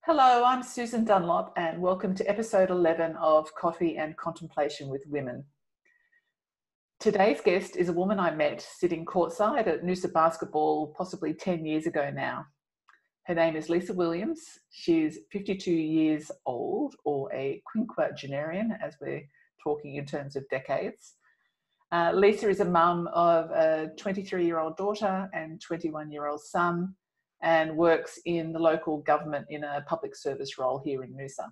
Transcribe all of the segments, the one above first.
Hello, I'm Susan Dunlop and welcome to episode 11 of Coffee and Contemplation with Women. Today's guest is a woman I met sitting courtside at Noosa Basketball possibly 10 years ago now. Her name is Lisa Williams. She's 52 years old, or a quinquagenarian as we're talking in terms of decades. Lisa is a mum of a 23-year-old daughter and 21-year-old son, and works in the local government in a public service role here in Noosa.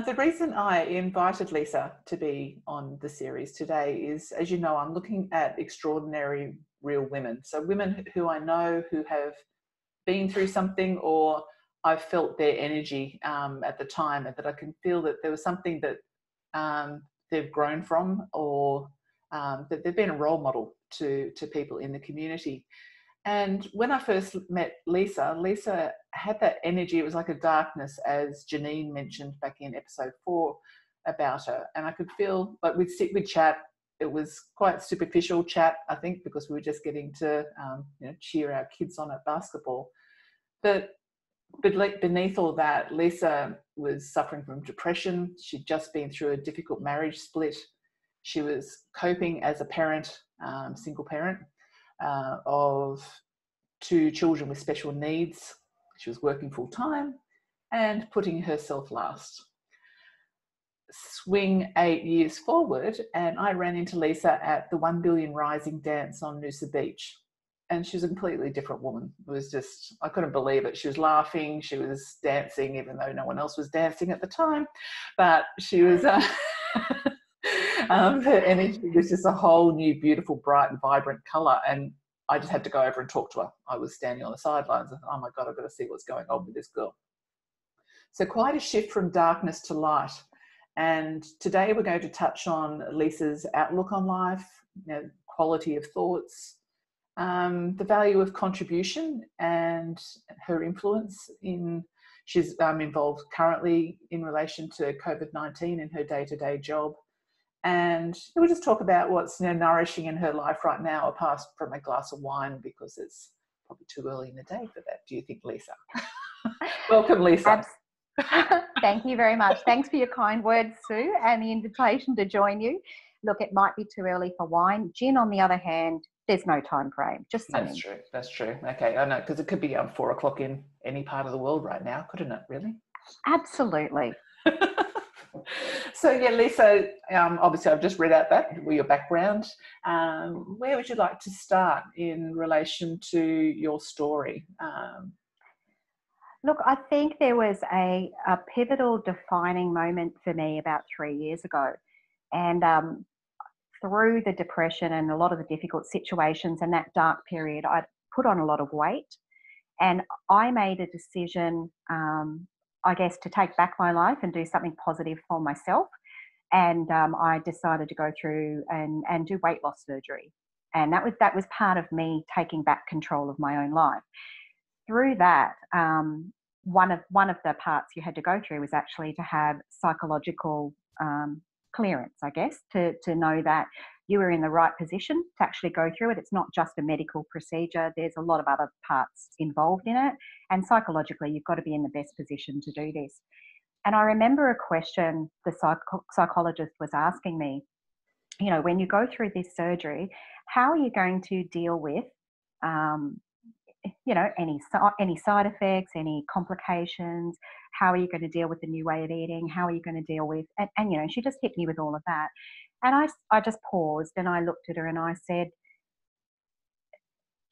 The reason I invited Lisa to be on the series today is, as you know, I'm looking at extraordinary real women. So women who I know who have been through something, or I've felt their energy at the time, and that I can feel that there was something that they've grown from, or that they've been a role model to people in the community. And when I first met Lisa, Lisa had that energy. It was like a darkness, as Janine mentioned back in episode 4 about her. And I could feel, like, we'd chat. It was quite superficial chat, I think, because we were just getting to cheer our kids on at basketball. But beneath all that, Lisa was suffering from depression. She'd just been through a difficult marriage split. She was coping as a parent, single parent, of 2 children with special needs. She was working full time and putting herself last. Swing 8 years forward, and I ran into Lisa at the 1 Billion Rising dance on Noosa Beach. And she was a completely different woman. It was just, I couldn't believe it. She was laughing, she was dancing, even though no one else was dancing at the time. But she was, her energy was just a whole new, beautiful, bright and vibrant colour. And I just had to go over and talk to her. I was standing on the sidelines and thought, oh my God, I've got to see what's going on with this girl. So quite a shift from darkness to light. And today we're going to touch on Lisa's outlook on life, quality of thoughts, the value of contribution, and her influence in, she's involved currently in relation to COVID-19 in her day-to-day job. And we'll just talk about what's nourishing in her life right now, apart from a glass of wine, because it's probably too early in the day for that. Do you think, Lisa? Welcome, Lisa. Thank you very much. Thanks for your kind words, Sue, and the invitation to join you. Look, it might be too early for wine. Gin, on the other hand, there's no time frame. Just saying. That's true. Okay, I know, because it could be 4 o'clock in any part of the world right now, couldn't it, really? Absolutely. So yeah, Lisa, obviously I've just read out your background. Where would you like to start in relation to your story? Look, I think there was a pivotal defining moment for me about 3 years ago. And through the depression and a lot of the difficult situations and that dark period, I put on a lot of weight. And I made a decision, I guess, to take back my life and do something positive for myself. And I decided to go through and do weight loss surgery. And that was part of me taking back control of my own life. Through that, one of the parts you had to go through was actually to have psychological clearance, I guess, to know that you were in the right position to actually go through it. It's not just a medical procedure. There's a lot of other parts involved in it. And psychologically, you've got to be in the best position to do this. And I remember a question the psychologist was asking me, when you go through this surgery, how are you going to deal with, any side effects, any complications? How are you going to deal with the new way of eating? How are you going to deal with, and she just hit me with all of that. And I just paused and I looked at her and I said,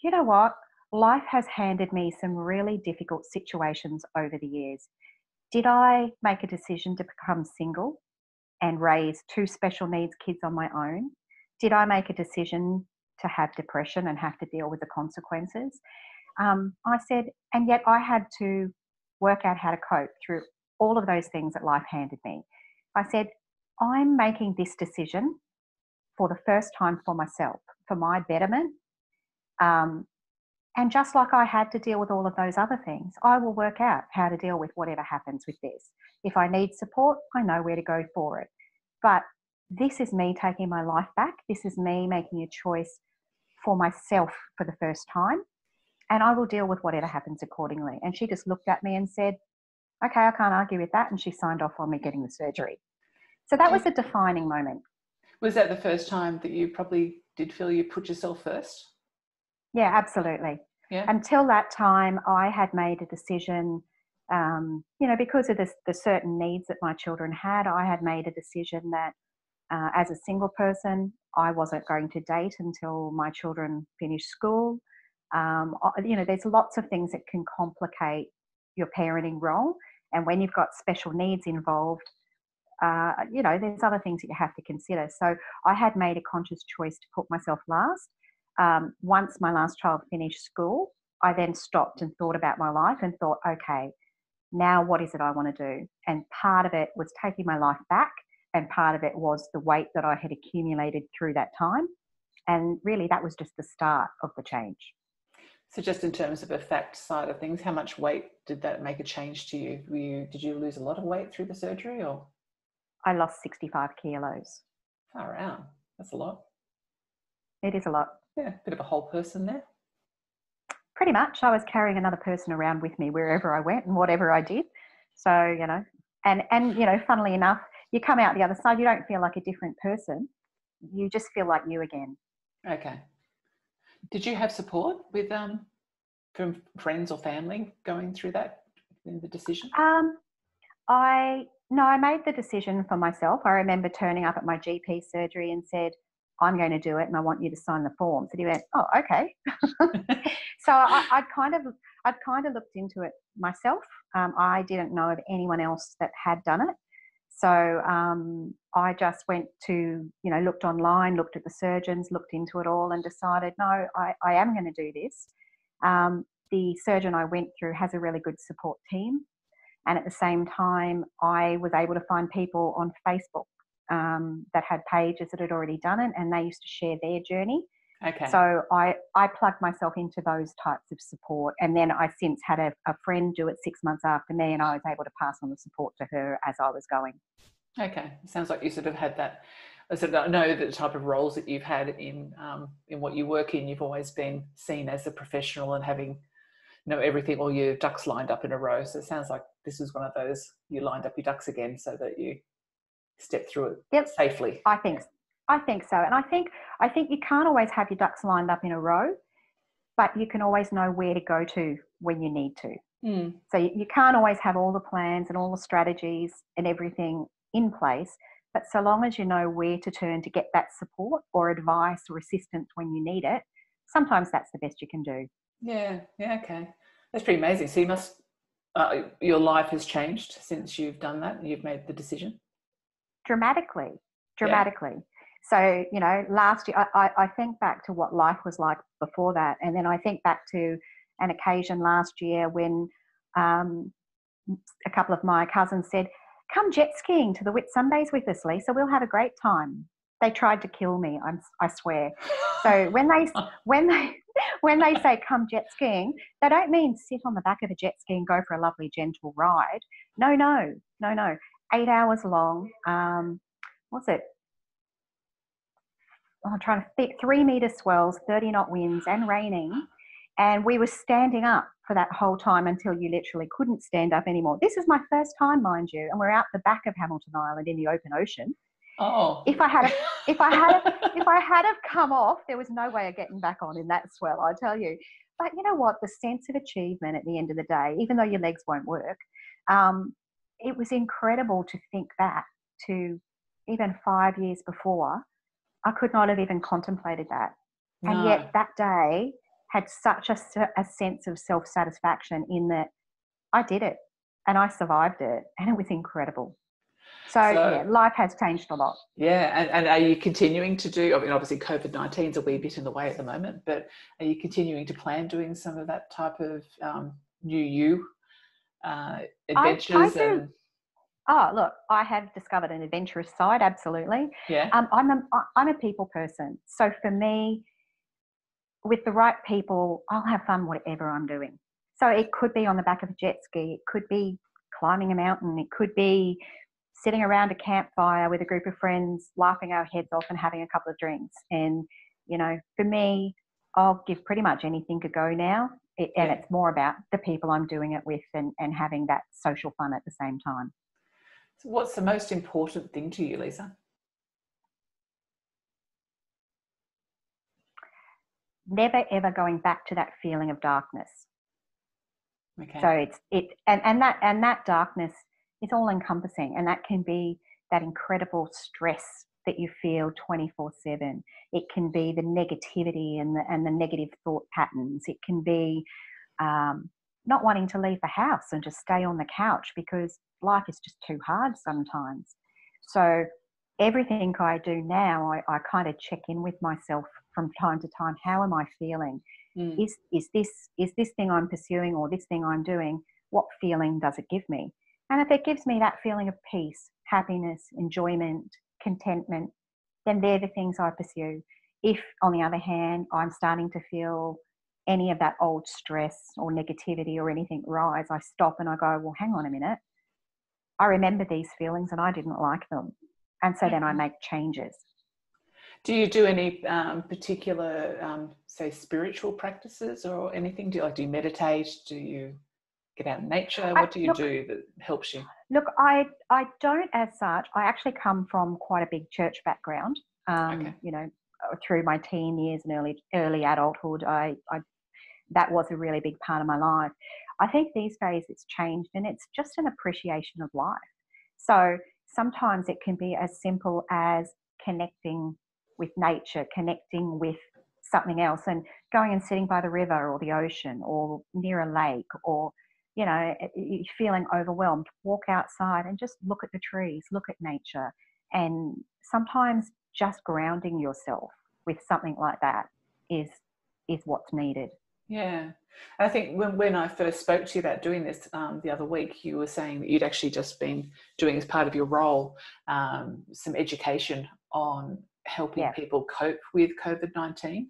you know what? Life has handed me some really difficult situations over the years. Did I make a decision to become single and raise 2 special needs kids on my own? Did I make a decision to have depression and have to deal with the consequences? I said, and yet I had to work out how to cope through all of those things that life handed me. I said, I'm making this decision for the first time for myself, for my betterment. And just like I had to deal with all of those other things, I will work out how to deal with whatever happens with this. If I need support, I know where to go for it. But this is me taking my life back. This is me making a choice for myself for the first time. and I will deal with whatever happens accordingly. And she just looked at me and said, okay, I can't argue with that. And she signed off on me getting the surgery. So that was a defining moment. Was that the first time that you probably did feel you put yourself first? Yeah, absolutely. Yeah. Until that time, I had made a decision, because of the certain needs that my children had, I had made a decision that as a single person, I wasn't going to date until my children finished school. There's lots of things that can complicate your parenting role. And when you've got special needs involved, there's other things that you have to consider. So I had made a conscious choice to put myself last. Once my last child finished school, I then stopped and thought about my life and thought, okay, now what is it I want to do? And part of it was taking my life back, and part of it was the weight that I had accumulated through that time. And really that was just the start of the change. So just in terms of a fact side of things, how much weight did that make a change to you? Did you lose a lot of weight through the surgery, or? I lost 65 kilos. Far out. That's a lot. It is a lot. Yeah, a bit of a whole person there. Pretty much. I was carrying another person around with me wherever I went and whatever I did. So, and funnily enough, you come out the other side, you don't feel like a different person. You just feel like you again. Okay. Did you have support with from friends or family going through that in the decision? I made the decision for myself. I remember turning up at my GP surgery and said, I'm going to do it and I want you to sign the forms. And he went, oh, okay. So I'd kind of looked into it myself. I didn't know of anyone else that had done it. So I just went to, looked online, looked at the surgeons, looked into it all and decided, no, I am going to do this. The surgeon I went through has a really good support team. And at the same time, I was able to find people on Facebook that had pages that had already done it, and they used to share their journey. Okay. So I plugged myself into those types of support. And then I since had a friend do it 6 months after me, and I was able to pass on the support to her as I was going. Okay. It sounds like you sort of had that, I sort of know that the type of roles that you've had in what you work in, you've always been seen as a professional and having everything, all your ducks lined up in a row. So it sounds like this was one of those, you lined up your ducks again so that you step through it safely. I think so. And I think you can't always have your ducks lined up in a row, but you can always know where to go to when you need to. Mm. So you can't always have all the plans and all the strategies and everything in place, but so long as you know where to turn to get that support or advice or assistance when you need it, sometimes that's the best you can do. Yeah, okay. That's pretty amazing. So you must, your life has changed since you've done that and you've made the decision? Dramatically. Yeah. So, last year, I think back to what life was like before that. And then I think back to an occasion last year when a couple of my cousins said, come jet skiing to the Whitsundays with us, Lisa. We'll have a great time. They tried to kill me, I swear. So when they say come jet skiing, they don't mean sit on the back of a jet ski and go for a lovely gentle ride. No. 8 hours long. What's it? I'm trying to think. 3 metre swells, 30 knot winds and raining. And we were standing up for that whole time until you literally couldn't stand up anymore. This is my first time, mind you, and we're out the back of Hamilton Island in the open ocean. Oh. If I had have come off, there was no way of getting back on in that swell, I tell you. But you know what? The sense of achievement at the end of the day, even though your legs won't work, it was incredible to think back to even 5 years before. I could not have even contemplated that. No. And yet that day had such a sense of self-satisfaction in that I did it and I survived it, and it was incredible. So yeah, life has changed a lot. Yeah, and are you continuing to do, obviously COVID-19 is a wee bit in the way at the moment, but are you continuing to plan doing some of that type of new you adventures? I do. Oh, look, I have discovered an adventurous side, absolutely. Yeah. I'm a people person. So for me, with the right people, I'll have fun whatever I'm doing. So it could be on the back of a jet ski. It could be climbing a mountain. It could be sitting around a campfire with a group of friends, laughing our heads off and having a couple of drinks. And, for me, I'll give pretty much anything a go now. And it's more about the people I'm doing it with and having that social fun at the same time. So what's the most important thing to you, Lisa? Never ever going back to that feeling of darkness. Okay. So that darkness is all encompassing, and that can be that incredible stress that you feel 24/7. It can be the negativity and the negative thought patterns. It can be not wanting to leave the house and just stay on the couch because life is just too hard sometimes. So everything I do now, I kind of check in with myself from time to time. How am I feeling? Is this thing I'm pursuing or this thing I'm doing, what feeling does it give me? And if it gives me that feeling of peace, happiness, enjoyment, contentment, then they're the things I pursue. If, on the other hand, I'm starting to feel any of that old stress or negativity or anything rise, I stop and I go, well, hang on a minute. I remember these feelings and I didn't like them. And so then I make changes. Do you do any particular, say, spiritual practices or anything? Do you meditate? Do you get out in nature? What do you do that helps you? Look, I don't as such. I actually come from quite a big church background. Through my teen years and early adulthood, that was a really big part of my life. I think these days it's changed and it's just an appreciation of life. So sometimes it can be as simple as connecting with nature, connecting with something else and going and sitting by the river or the ocean or near a lake, or, you're feeling overwhelmed, walk outside and just look at the trees, look at nature. And sometimes just grounding yourself with something like that is what's needed. Yeah. I think when I first spoke to you about doing this the other week, you were saying that you'd actually just been doing, as part of your role, some education on helping people cope with COVID-19.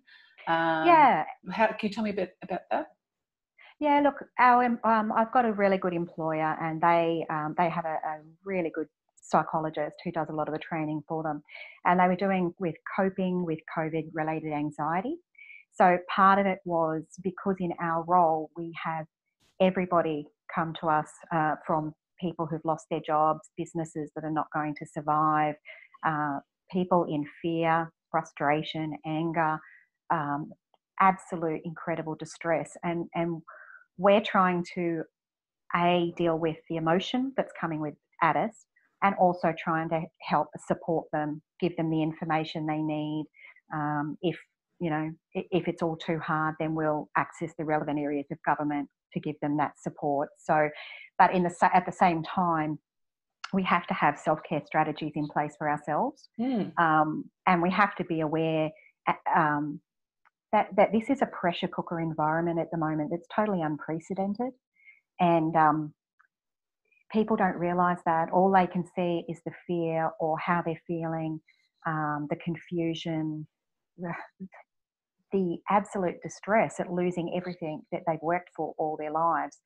Can you tell me a bit about that? Yeah, look, I've got a really good employer, and they have a really good psychologist who does a lot of the training for them, and they were doing with coping with COVID-related anxiety. So part of it was because in our role we have everybody come to us from people who've lost their jobs, businesses that are not going to survive, people in fear, frustration, anger, absolute incredible distress, and we're trying to deal with the emotion that's coming at us, and also trying to help support them, give them the information they need. If it's all too hard, then we'll access the relevant areas of government to give them that support. So, but at the same time, we have to have self-care strategies in place for ourselves, and we have to be aware that this is a pressure cooker environment at the moment that's totally unprecedented, and people don't realise that. All they can see is the fear or how they're feeling, the confusion, the absolute distress at losing everything that they've worked for all their lives.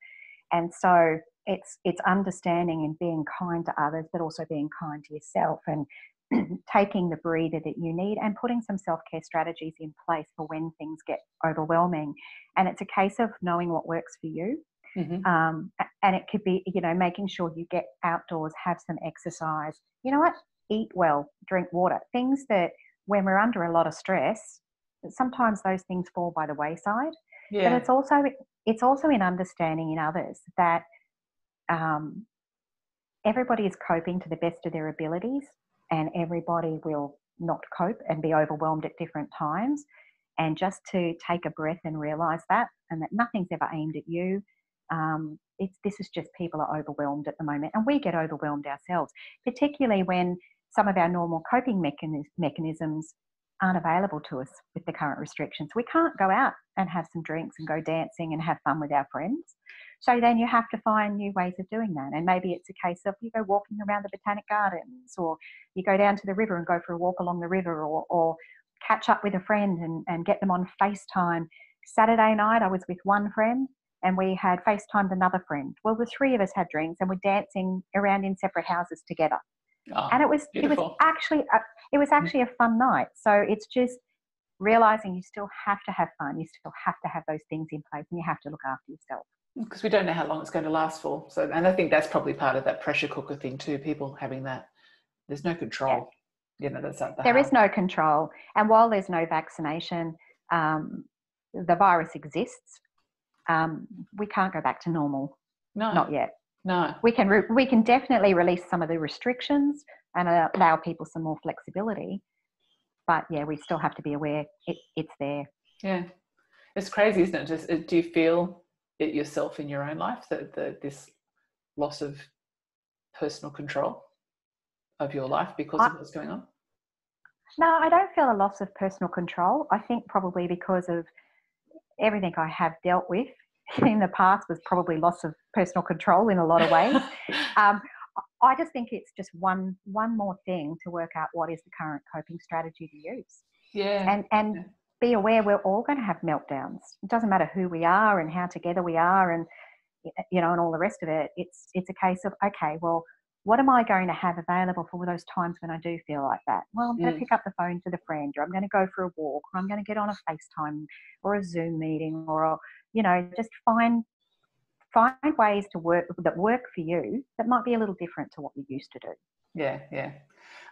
And so it's understanding and being kind to others, but also being kind to yourself, and taking the breather that you need and putting some self-care strategies in place for when things get overwhelming. And it's a case of knowing what works for you. And it could be, making sure you get outdoors, have some exercise, eat well, drink water, things that when we're under a lot of stress, sometimes those things fall by the wayside. But it's also in understanding in others that everybody is coping to the best of their abilities, and everybody will not cope and be overwhelmed at different times. And just to take a breath and realise that, and that nothing's ever aimed at you. This is just people are overwhelmed at the moment, and we get overwhelmed ourselves, particularly when some of our normal coping mechanisms aren't available to us with the current restrictions. We can't go out and have some drinks and go dancing and have fun with our friends. So then you have to find new ways of doing that. And maybe it's a case of you go walking around the Botanic Gardens, or you go down to the river and go for a walk along the river, or catch up with a friend and get them on FaceTime. Saturday night I was with one friend and we had FaceTimed another friend. Well, the three of us had drinks and we're dancing around in separate houses together. And it was actually a fun night. So it's just realizing you still have to have fun, you still have to have those things in place, and you have to look after yourself. Because we don't know how long it's going to last for. So, and I think that's probably part of that pressure cooker thing too, people having that, there's no control. Yeah. You know, that's at the There heart. is no control. And while there's no vaccination, the virus exists. We can't go back to normal. No. Not yet. No. We can definitely release some of the restrictions and allow people some more flexibility. But yeah, we still have to be aware it's there. Yeah. It's crazy, isn't it? Do you feel it yourself in your own life, that this loss of personal control of your life because of what's going on? No, I don't feel a loss of personal control. I think probably because of everything I have dealt with in the past was probably loss of personal control in a lot of ways. I just think it's just one more thing to work out what is the current coping strategy to use. Yeah. And be aware we're all going to have meltdowns. It doesn't matter who we are and how together we are and, you know, and all the rest of it. It's a case of, okay, well, what am I going to have available for those times when I do feel like that? Well, I'm going to pick up the phone to the friend, or I'm going to go for a walk, or I'm going to get on a FaceTime or a Zoom meeting, or, you know, just find ways to work for you that might be a little different to what you used to do. Yeah, yeah.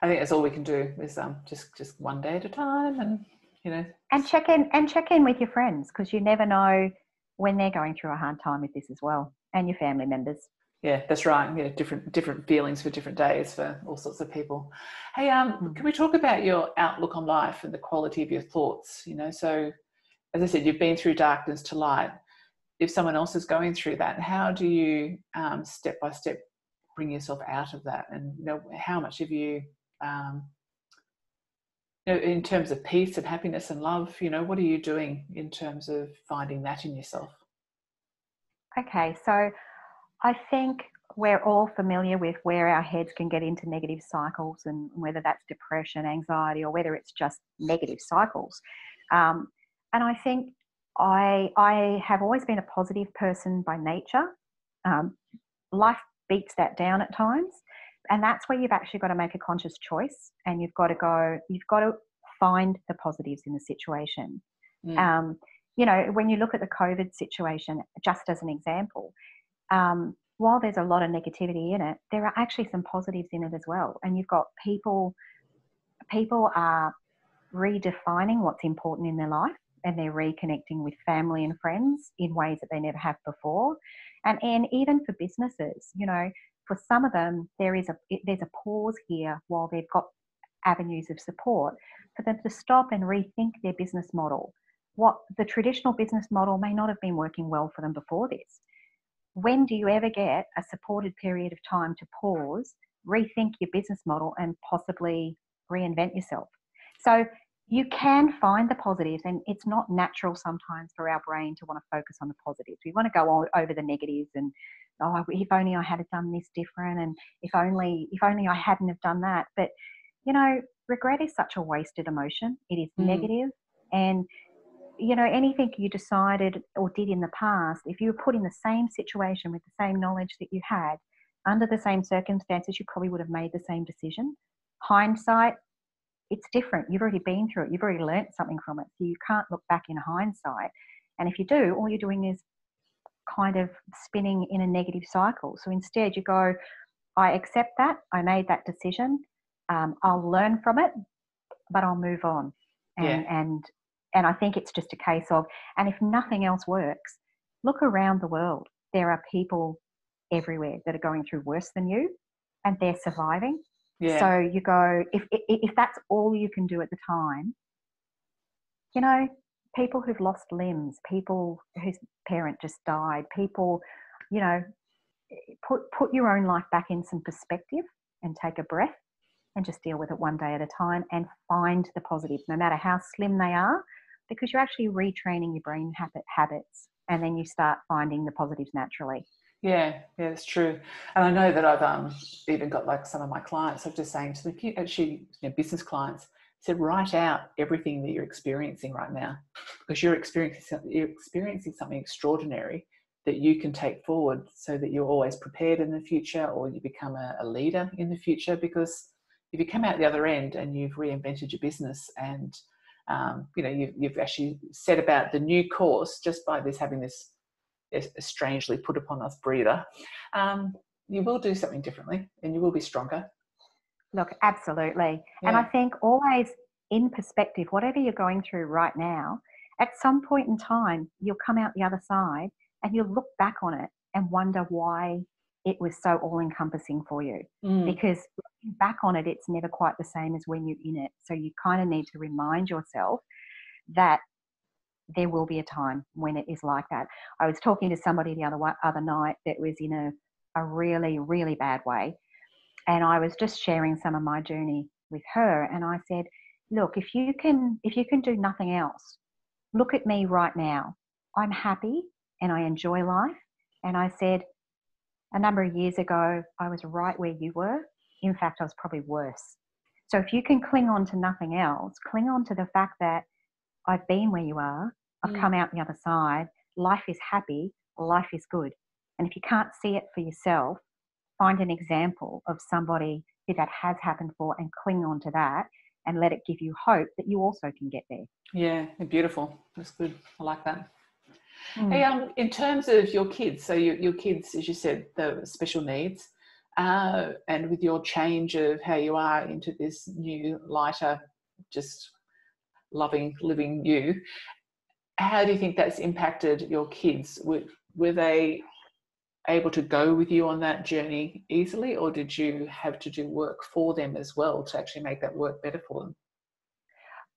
I think that's all we can do is just one day at a time, and you know. And check in with your friends, because you never know when they're going through a hard time with this as well, and your family members. Yeah, that's right. Yeah, different feelings for different days for all sorts of people. Hey, can we talk about your outlook on life and the quality of your thoughts? You know, so as I said, you've been through darkness to light. If someone else is going through that, how do you step by step bring yourself out of that? And you know, how much have you, you know, in terms of peace and happiness and love, you know, what are you doing in terms of finding that in yourself? Okay, so I think we're all familiar with where our heads can get into negative cycles, and whether that's depression, anxiety, or whether it's just negative cycles. And I think I have always been a positive person by nature. Life beats that down at times. And that's where you've actually got to make a conscious choice, and you've got to find the positives in the situation. You know, when you look at the COVID situation, just as an example, while there's a lot of negativity in it, there are actually some positives in it as well. And you've got people are redefining what's important in their life, and they're reconnecting with family and friends in ways that they never have before. And even for businesses, you know, for some of them, there's a pause here while they've got avenues of support for them to stop and rethink their business model. What the traditional business model may not have been working well for them before this. When do you ever get a supported period of time to pause, rethink your business model, and possibly reinvent yourself? So you can find the positives, and it's not natural sometimes for our brain to want to focus on the positives. We want to go all over the negatives and, oh, if only I had done this different, and if only I hadn't have done that. But, you know, regret is such a wasted emotion. It is negative, and you know, anything you decided or did in the past, if you were put in the same situation with the same knowledge that you had, under the same circumstances, you probably would have made the same decision. Hindsight, it's different. You've already been through it. You've already learnt something from it. So you can't look back in hindsight. And if you do, all you're doing is kind of spinning in a negative cycle. So instead you go, I accept that. I made that decision. I'll learn from it, but I'll move on. And I think it's just a case of, and if nothing else works, look around the world. There are people everywhere that are going through worse than you, and they're surviving. Yeah. So you go, if that's all you can do at the time, you know, people who've lost limbs, people whose parent just died, people, you know, put your own life back in some perspective and take a breath and just deal with it one day at a time, and find the positives, no matter how slim they are, because you're actually retraining your brain habits, and then you start finding the positives naturally. Yeah, it's true. And I know that I've even got, like, some of my clients, I'm just saying to them, actually, you know, business clients, said, write out everything that you're experiencing right now, because you're experiencing something extraordinary that you can take forward, so that you're always prepared in the future, or you become a leader in the future. Because if you come out the other end and you've reinvented your business and You've actually set about the new course just by having this strangely put upon us breather. You will do something differently, and you will be stronger. Look, absolutely. Yeah. And I think always in perspective, whatever you're going through right now, at some point in time, you'll come out the other side and you'll look back on it and wonder why it was so all-encompassing for you. Because looking back on it, it's never quite the same as when you're in it. So you kind of need to remind yourself that there will be a time when it is like that. I was talking to somebody the other night that was in a really, really bad way. And I was just sharing some of my journey with her. And I said, look, if you can do nothing else, look at me right now. I'm happy and I enjoy life. And I said, a number of years ago, I was right where you were. In fact, I was probably worse. So if you can cling on to nothing else, cling on to the fact that I've been where you are, I've come out the other side, life is happy, life is good. And if you can't see it for yourself, find an example of somebody who that has happened for and cling on to that and let it give you hope that you also can get there. Yeah, beautiful. That's good. I like that. Hey, in terms of your kids, so your kids, as you said, the special needs, and with your change of how you are into this new, lighter, just loving, living you, how do you think that's impacted your kids? Were they able to go with you on that journey easily, or did you have to do work for them as well to actually make that work better for them?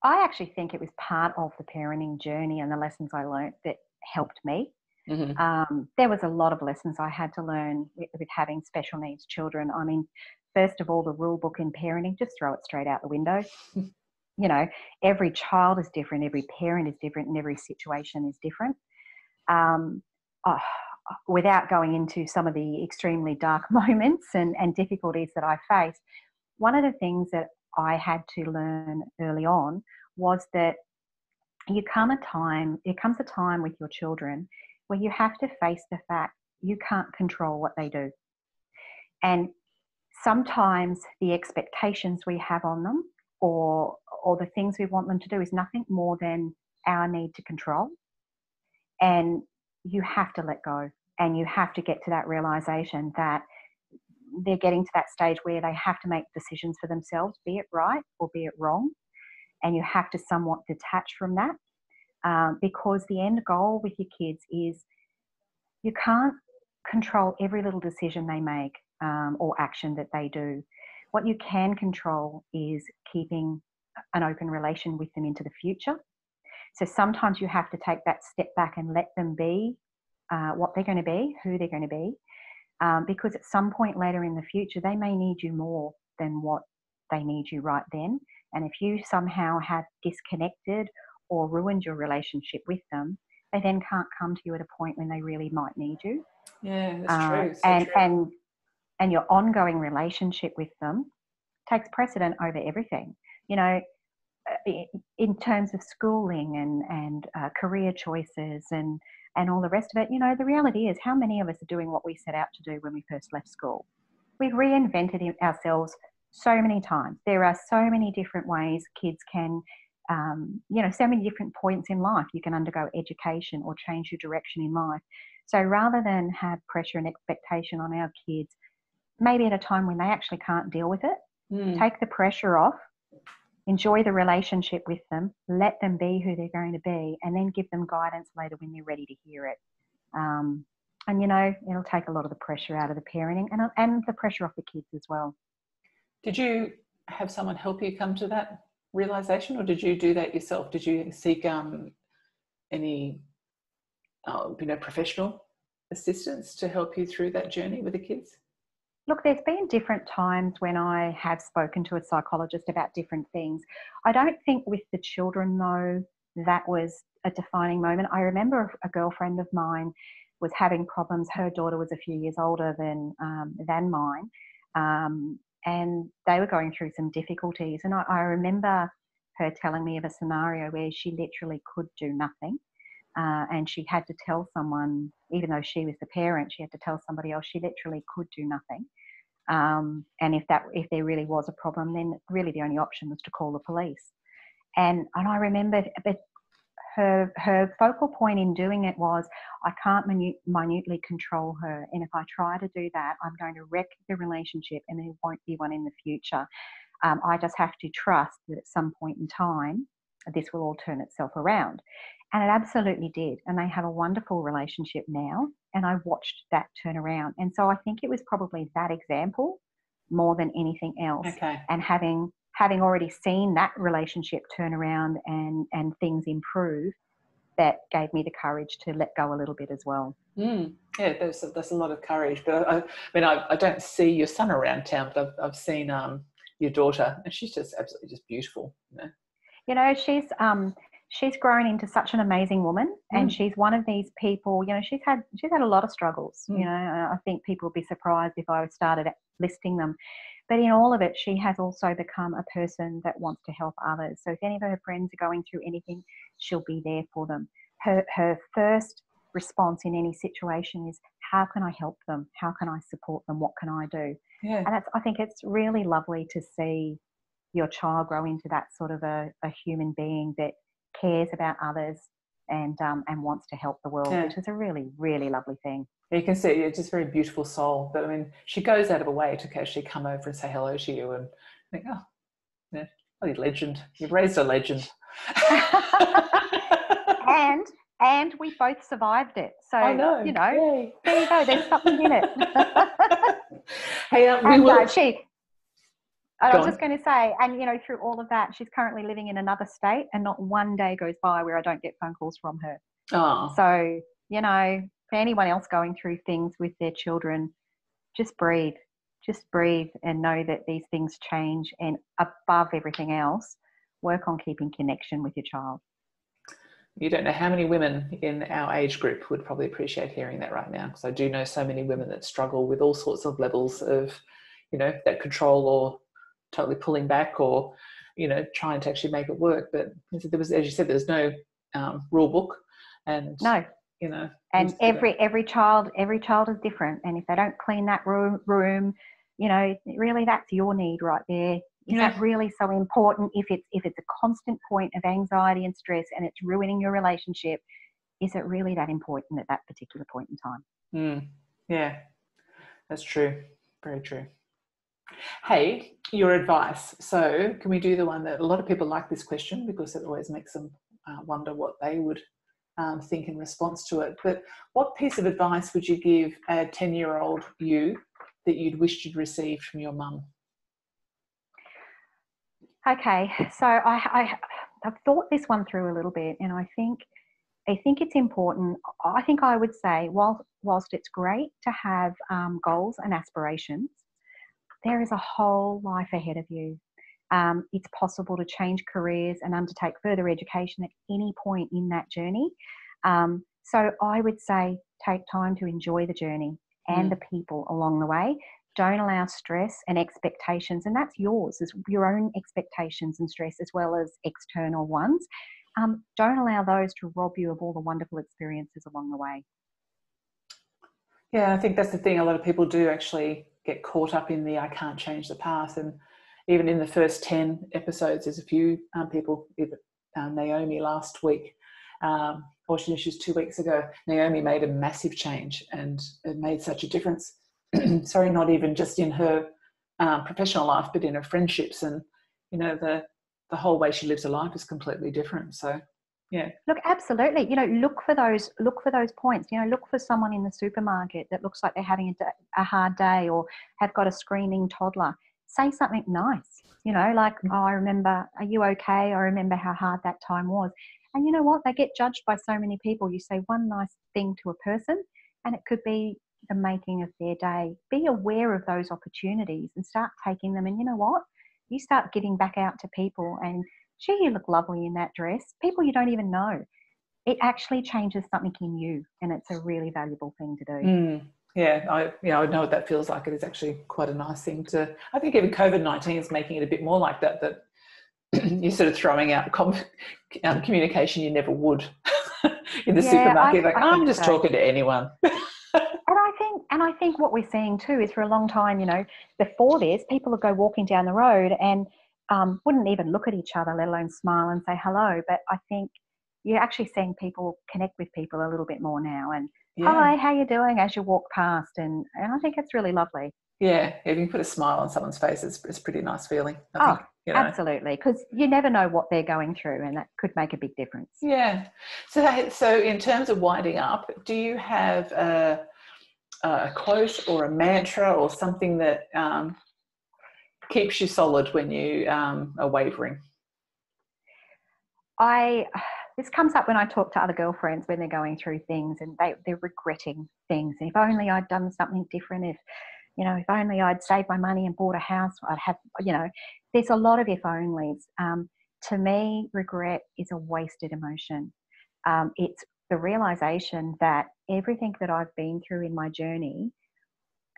I actually think it was part of the parenting journey and the lessons I learned that helped me. There was a lot of lessons I had to learn with having special needs children. I mean, first of all, the rule book in parenting, just throw it straight out the window. Every child is different, every parent is different, and every situation is different. Without going into some of the extremely dark moments and difficulties that I faced, one of the things that I had to learn early on was that there comes a time with your children where you have to face the fact you can't control what they do. And sometimes the expectations we have on them or the things we want them to do is nothing more than our need to control. And you have to let go, and you have to get to that realization that they're getting to that stage where they have to make decisions for themselves, be it right or be it wrong. And you have to somewhat detach from that, because the end goal with your kids is you can't control every little decision they make or action that they do. What you can control is keeping an open relation with them into the future. So sometimes you have to take that step back and let them be what they're going to be, who they're going to be, because at some point later in the future, they may need you more than what they need you right then. And if you somehow have disconnected or ruined your relationship with them, they then can't come to you at a point when they really might need you. Yeah, that's true. So true. And your ongoing relationship with them takes precedent over everything. In terms of schooling and career choices and all the rest of it, the reality is how many of us are doing what we set out to do when we first left school? We've reinvented ourselves so many times. There are so many different ways kids can, so many different points in life you can undergo education or change your direction in life. So rather than have pressure and expectation on our kids, maybe at a time when they actually can't deal with it, take the pressure off, enjoy the relationship with them, let them be who they're going to be, and then give them guidance later when they're ready to hear it. And it'll take a lot of the pressure out of the parenting and the pressure off the kids as well. Did you have someone help you come to that realization, or did you do that yourself? Did you seek any professional assistance to help you through that journey with the kids? Look, there's been different times when I have spoken to a psychologist about different things. I don't think with the children, though, that was a defining moment. I remember a girlfriend of mine was having problems. Her daughter was a few years older than mine, and they were going through some difficulties. And I remember her telling me of a scenario where she literally could do nothing. And she had to tell someone, even though she was the parent, she had to tell somebody else she literally could do nothing. And if there really was a problem, then really the only option was to call the police. And I remember, but her focal point in doing it was, I can't minutely control her, and if I try to do that, I'm going to wreck the relationship and there won't be one in the future. I just have to trust that at some point in time this will all turn itself around. And it absolutely did, and they have a wonderful relationship now, and I watched that turn around. And so I think it was probably that example more than anything else. Okay. And having already seen that relationship turn around and things improve, that gave me the courage to let go a little bit as well. Yeah, there's a lot of courage. But I don't see your son around town, but I've seen your daughter, and she's just absolutely just beautiful. You know, she's grown into such an amazing woman, and she's one of these people. You know, she's had a lot of struggles. You know, I think people would be surprised if I started listing them. But in all of it, she has also become a person that wants to help others. So if any of her friends are going through anything, she'll be there for them. Her first response in any situation is, how can I help them? How can I support them? What can I do? Yeah. And I think it's really lovely to see your child grow into that sort of a human being that cares about others and wants to help the world, which is a really, really lovely thing. You can see it's just a very beautiful soul. But I mean, she goes out of her way to actually come over and say hello to you, and think, oh, yeah, bloody legend. You've raised a legend. and we both survived it. So I know. You know, Yay. there you go. There's something in it. Hey, I was just going to say, and you know, through all of that, she's currently living in another state, and not one day goes by where I don't get phone calls from her. Oh. So, you know, for anyone else going through things with their children, just breathe and know that these things change, and above everything else, work on keeping connection with your child. You don't know how many women in our age group would probably appreciate hearing that right now, because I do know so many women that struggle with all sorts of levels of, you know, that control or totally pulling back or, you know, trying to actually make it work. But there was, as you said, there's no rule book, and no. You know, and every child is different, and if they don't clean that room, you know, really that's your need right there. Is that really so important? If it's a constant point of anxiety and stress and it's ruining your relationship, is it really that important at that particular point in time? Yeah, that's true. Very true. Hey, your advice. So can we do the one that a lot of people like this question, because it always makes them wonder what they would think in response to it. But what piece of advice would you give a 10-year-old you that you'd wished you'd received from your mum? Okay, so I've thought this one through a little bit, and I think it's important. I think I would say, whilst it's great to have goals and aspirations, there is a whole life ahead of you. It's possible to change careers and undertake further education at any point in that journey. So I would say take time to enjoy the journey and the people along the way. Don't allow stress and expectations, and that's yours, as your own expectations and stress as well as external ones. Don't allow those to rob you of all the wonderful experiences along the way. Yeah, I think that's the thing. A lot of people do actually get caught up in the I can't change the past. And even in the first 10 episodes, there's a few people, Naomi last week, or she was 2 weeks ago, Naomi made a massive change, and it made such a difference. Sorry, not even just in her professional life, but in her friendships, and you know, the whole way she lives her life is completely different. So yeah, look, absolutely, you know, look for those points. You know, look for someone in the supermarket that looks like they're having a hard day or have got a screaming toddler. Say something nice, you know, like, oh, I remember, are you okay? I remember how hard that time was. And you know what, they get judged by so many people. You say one nice thing to a person and it could be the making of their day. Be aware of those opportunities and start taking them. And you know what, you start giving back out to people, and gee, you look lovely in that dress. People you don't even know. It actually changes something in you, and it's a really valuable thing to do. Yeah, I know what that feels like. It is actually quite a nice thing to. I think even COVID-19 is making it a bit more like that. That you're sort of throwing out communication you never would in the supermarket. I'm just talking to anyone. And I think what we're seeing too is, for a long time, you know, before this, people would go walking down the road and wouldn't even look at each other, let alone smile and say hello. But I think you're actually seeing people connect with people a little bit more now. And hi, how you doing as you walk past? And I think it's really lovely. Yeah, if you can put a smile on someone's face, it's a pretty nice feeling, I think. You know. Absolutely, because you never know what they're going through, and that could make a big difference. Yeah. So in terms of winding up, do you have a quote or a mantra or something that keeps you solid when you are wavering? This comes up when I talk to other girlfriends when they're going through things and they're regretting things. If only I'd done something different, if only I'd saved my money and bought a house, I'd have, there's a lot of if onlys. To me, regret is a wasted emotion. It's the realization that everything that I've been through in my journey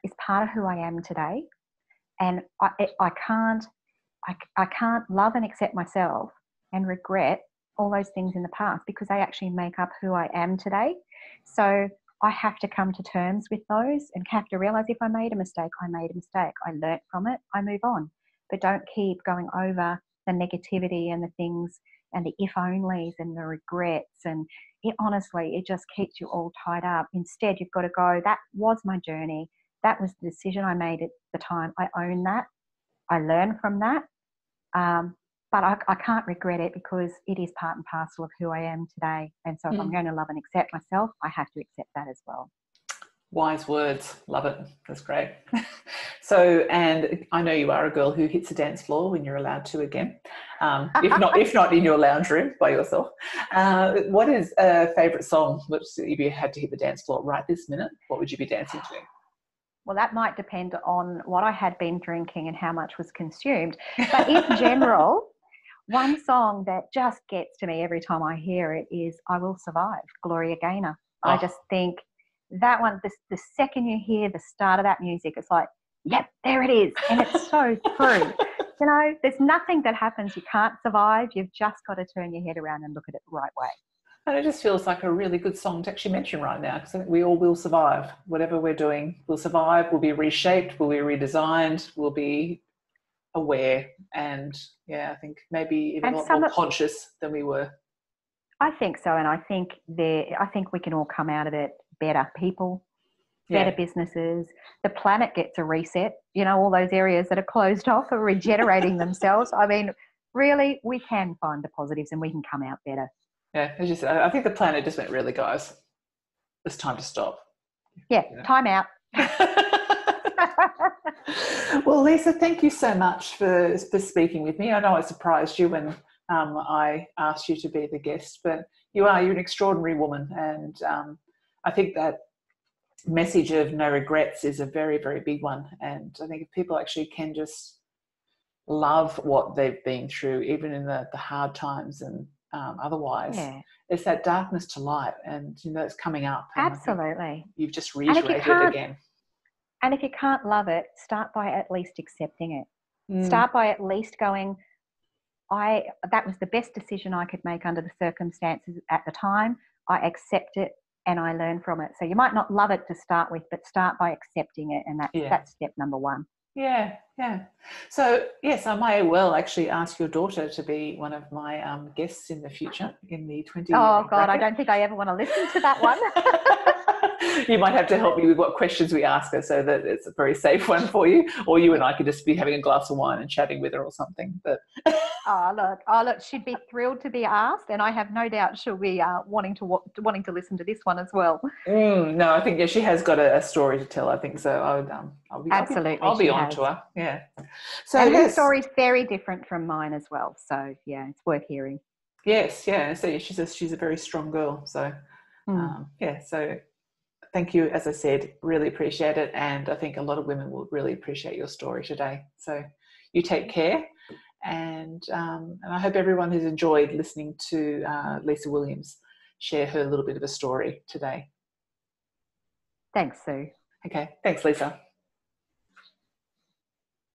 is part of who I am today. And I can't love and accept myself and regret all those things in the past, because they actually make up who I am today. So I have to come to terms with those and have to realize if I made a mistake, I made a mistake. I learnt from it, I move on. But don't keep going over the negativity and the things and the if onlys and the regrets. And honestly, it just keeps you all tied up. Instead, you've got to go, that was my journey. That was the decision I made at the time. I own that. I learn from that. But I can't regret it, because it is part and parcel of who I am today. And so if I'm going to love and accept myself, I have to accept that as well. Wise words. Love it. That's great. So, and I know you are a girl who hits a dance floor when you're allowed to again, if not in your lounge room by yourself. What is a favourite song which, if you had to hit the dance floor right this minute, what would you be dancing to? Well, that might depend on what I had been drinking and how much was consumed. But in general, one song that just gets to me every time I hear it is I Will Survive, Gloria Gaynor. I just think that one, the second you hear the start of that music, it's like, yep, there it is. And it's so true. There's nothing that happens you can't survive. You've just got to turn your head around and look at it the right way. And it just feels like a really good song to actually mention right now, because I think we all will survive. Whatever we're doing, we'll survive, we'll be reshaped, we'll be redesigned, we'll be aware, and I think maybe even a lot more conscious than we were. I think so, and I think we can all come out of it better people, better businesses. The planet gets a reset. All those areas that are closed off are regenerating themselves. I mean, really, we can find the positives and we can come out better. Yeah, I think the planet just went, really, guys, it's time to stop. Yeah, time out. Well, Lisa, thank you so much for speaking with me. I know I surprised you when I asked you to be the guest, but you're an extraordinary woman, and I think that message of no regrets is a very, very big one. And I think if people actually can just love what they've been through, even in the hard times and otherwise, it's that darkness to light, and it's coming up. Absolutely. You've just reiterated it again. And if you can't love it, start by at least accepting it. Start by at least going, that was the best decision I could make under the circumstances at the time. I accept it and I learn from it. So you might not love it to start with, but start by accepting it, and that's step number one. Yeah. So, yes, I may well actually ask your daughter to be one of my guests in the future in the 20. Oh, God, bracket. I don't think I ever want to listen to that one. You might have to help me with what questions we ask her so that it's a very safe one for you, or you and I could just be having a glass of wine and chatting with her or something. But oh look, she'd be thrilled to be asked, and I have no doubt she'll be wanting to listen to this one as well. No, I think she has got a story to tell. I think so. I'll be on to her. Yeah. So and her story's very different from mine as well. So it's worth hearing. Yes, yeah. So she's a very strong girl. So So thank you, as I said, really appreciate it. And I think a lot of women will really appreciate your story today. So you take care. And I hope everyone has enjoyed listening to Lisa Williams share her little bit of a story today. Thanks, Sue. Okay. Thanks, Lisa.